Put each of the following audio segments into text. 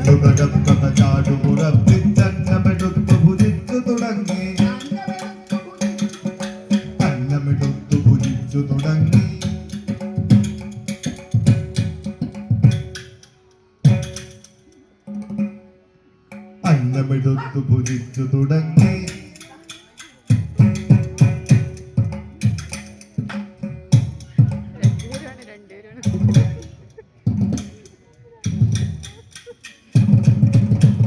അന്നമെടുത്തു ഭുജിച്ചു തുടങ്ങി അന്നമെടുത്തു ഭുജിച്ചു തുടങ്ങി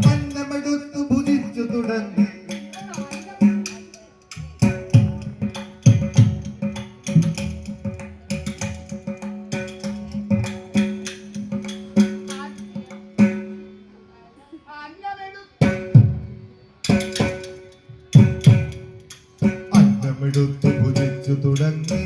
അന്നമെടുത്തു ഭുജിച്ചു തുടങ്ങി അന്നമെടുത്തു ഭുജിച്ചു തുടങ്ങി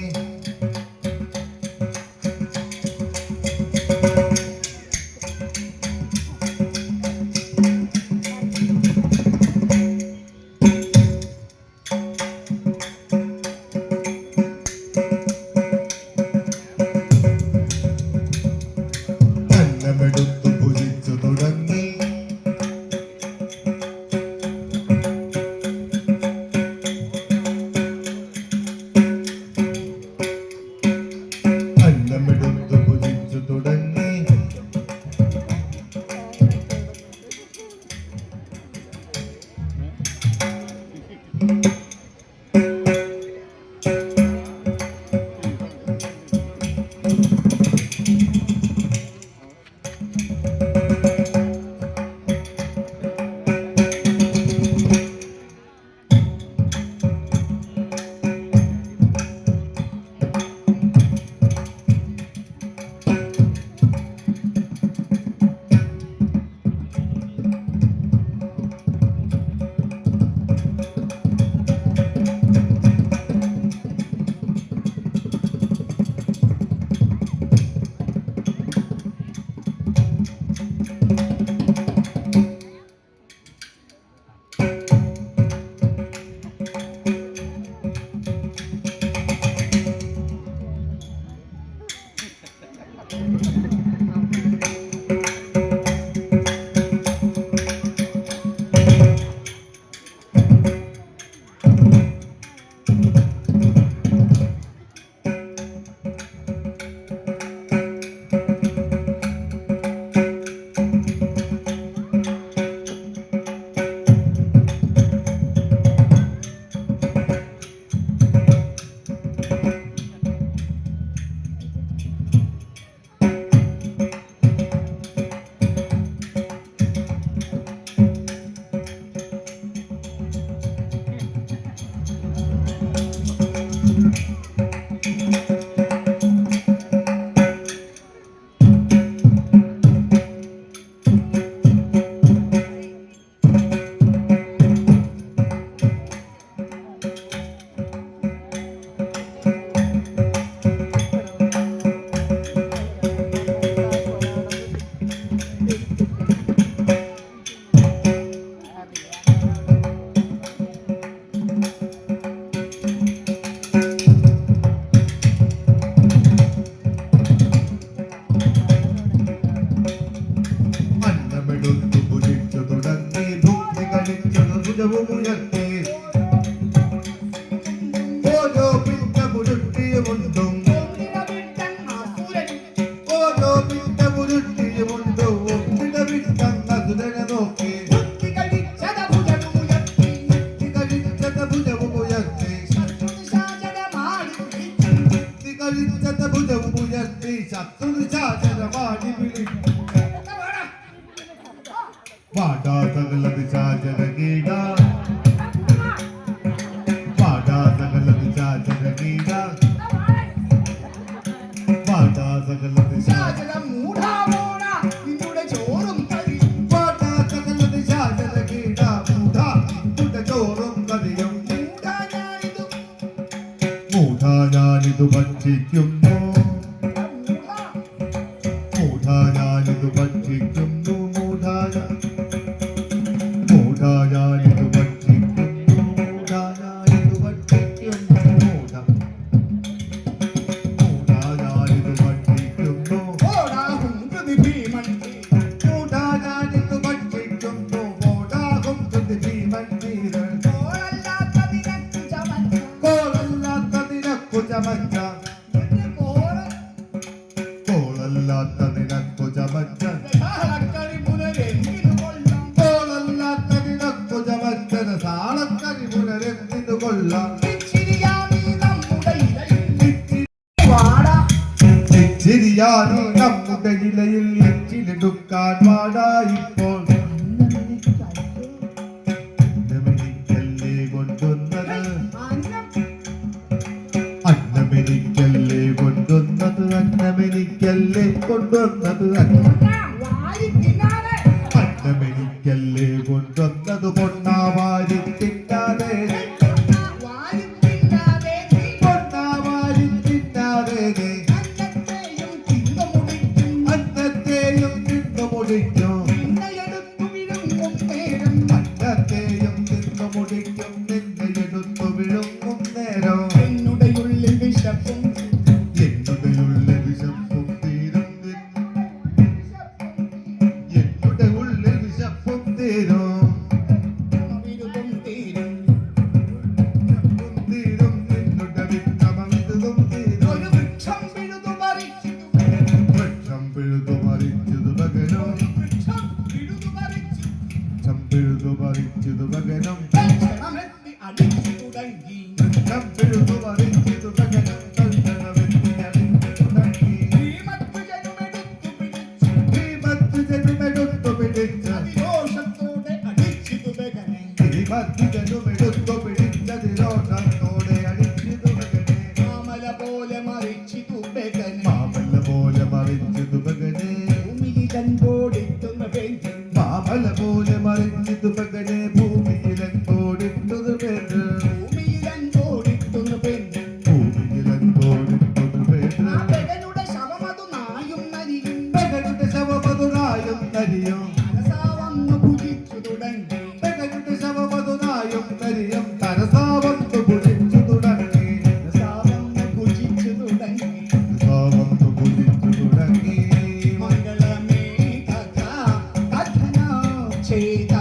അന്നമെടുത്തു ഭുജിച്ചു തുടങ്ങി അന്നമെടുത്തു ഭുജിച്ചു തുടങ്ങി അന്നമെടുത്തു ഭുജിച്ചു തുടങ്ങി അന്നമെടുത്തു ഭുജിച്ചു തുടങ്ങി ഭുക്തി കളിച്ചതു ഭുജവുമുയർത്തി ഓരോ പിറ്റ പുരുട്ടിയുമുണ്ടും ഓരോ പിറ്റ പുരുട്ടിയുമുണ്ടും ഒപ്പിട വിട്ടങ്ങസുരനെ നോക്കി ഭുക്തി കളിച്ചത ഭുജവുമുയർത്തി ഭുക്തി കളിച്ചത ഭുജവുമുയർത്തി ശത്രുനിശാചരമാടി വിളിച്ചു വാടാ സകല ദിശാചരകീട വാടാ സകല ദിശാചരകീട വാടാ സകല ദിശാചര മൂഢാ മോണ നിന്നുടെ ചോറും കറി വാടാ സകല ദിശാചരകീട മൂഢാ നിന്നുടെ ചോറും കറിയും മൂഢാ ഞാനിതു ഭക്ഷിക്കുന്നു മൂഢാ ഞാനിതു ഭക്ഷിക്കുന്നു മൂഢാ ഞാനിതു ഭക്ഷിക്കുന്നു മൂഢാ ഞാനിതു ഭക്ഷിക്കുന്നു മൂഢാ ഞാനിതു ഭക്ഷിക്കുന്നു മൂഢാ ഞാനിതു ചമച്ച സാളക്കരി പുനരെന്തിനു കൊള്ളാം തോളല്ലാത്തതിനൊക്കു ചമച്ചത് സാളക്കരി പുനരെന്തിനു കൊള്ളാം ഇച്ചിരിയാണീ നമ്മുടെ ഇലയിൽ വാടാ ചിരിയാനോ നമ്മുടെ ഇലയിൽ എച്ചിലെടുക്കാൻ വാടായിപ്പോൾ അന്നമെനിക്കല്ലേ കൊണ്ടുവന്നത് അന്നമെനിക്കല്ലേ കൊണ്ടുവന്നത് അന്നമെനിക്കല്ലേ കൊണ്ടുവന്നത് വാരി തിന്നാതെ അന്നമെനിക്കല്ലേ കൊണ്ടുവന്നത് പൊണ്ണാവാരി തിന്നാതെ വാരി തിന്നാതെ നീ പൊണ്ണാവാരി തിന്നാതെ അന്നത്തെയും തിന്നു മുടിക്കും അന്നത്തെയും തിന്നു മുടിക്കും നിന്നെയെടുത്തു വിഴുങ്ങും നേരം അന്നത്തെയും തിന്നു മുടിക്കും നിന്നെ എടുത്തു വിഴുങ്ങും നേരം എന്നുടെ ഉള്ളിൽ വിശപ്പും എന്നുടെ ഉള്ളിൽ വിശപ്പും തീരും എന്നുടെ ഉള്ളിൽ വിശപ്പും തീരും വിരുതും തീരും തീരും നിന്നുടെ വിക്രമമിതും തീരും ഒരു വൃക്ഷം പിഴുതു പറിച്ചിതു വൃക്ഷം പിഴുതു മറിച്ചതു പകരം വൃക്ഷം പിഴുതു പറിച്ചു വൃക്ഷം പിഴുതു മറിച്ചതു പകരം ക്ഷണമെത്തി അടിച്ചു തുടങ്ങി വൃക്ഷം പിഴുതു മറിച്ചതു പകരം തൽക്ഷണമെത്തി അടിച്ചു തുടങ്ങി ശ്രീമത്തു ജനുമെടുത്തു പിടിച്ചു ശ്രീമത്ത് ജനുമെടുത്തു പിടിച്ച അതിരോഷത്തോടെ അടിച്ചിതു ബഗനെ ശ്രീമത്ത് ജനുമെടുത്തു പിടിച്ചതിരോഷത്തോടെ അടിച്ചതു മകനെ മാമല പോലെ മറിച്ചിതു ബഗനെ മാമല പോലെ മറിച്ചതു മകനെ ഭൂമിയിലൻപോടിത്തുന്ന പെഞ്ചൻ മാമല പോലെ മറിച്ചതു മകനെ ഭൂമിയിലെങ്കോടിട്ടതു പേര് ഭൂമിയിലൻപോടിത്തുന്ന പെഞ്ചൻ ഭൂമിയിലെങ്കോടിട്ടതു പേര് ആ ബഗനുടെ ശവമതു നായും നരിയും മകനുടെ ശവമതുനായും നരിയും മനസാവന്നു ഭുജിച്ചു തുടങ്ങി മകനുടെ ശവമതുനായും നരിയും തരസാവന്നു ഭുജിച്ചു തുടങ്ങി മനസാവന്നു ഭുജിച്ചു തുടങ്ങി സാവന്നു ഭുജിച്ചു തുടങ്ങി മംഗളമേ കഥ കഥന ചെയ്ത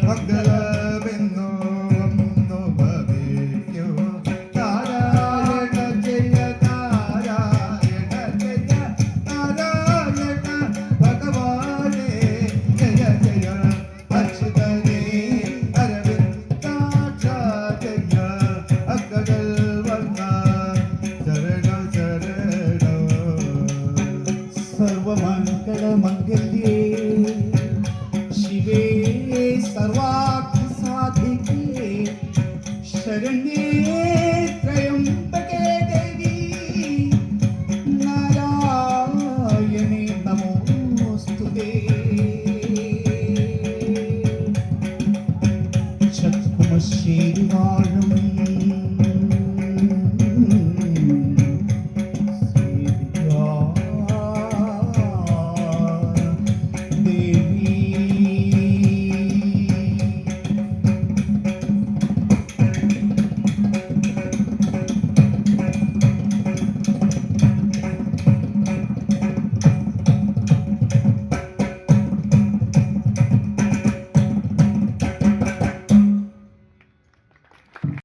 മംഗളമെന്നോ വന്നു ഭവിക്കൂ നാരായണ ജയ നാരായണ ജയ നാരായണ ഭഗവാനേ ജയ ജയ അച്യുതനേ അരവിന്ദാക്ഷ ജയ അക്കടൽ വന്ന ശരണ ശരണ സർവമംഗളമംഗല്യ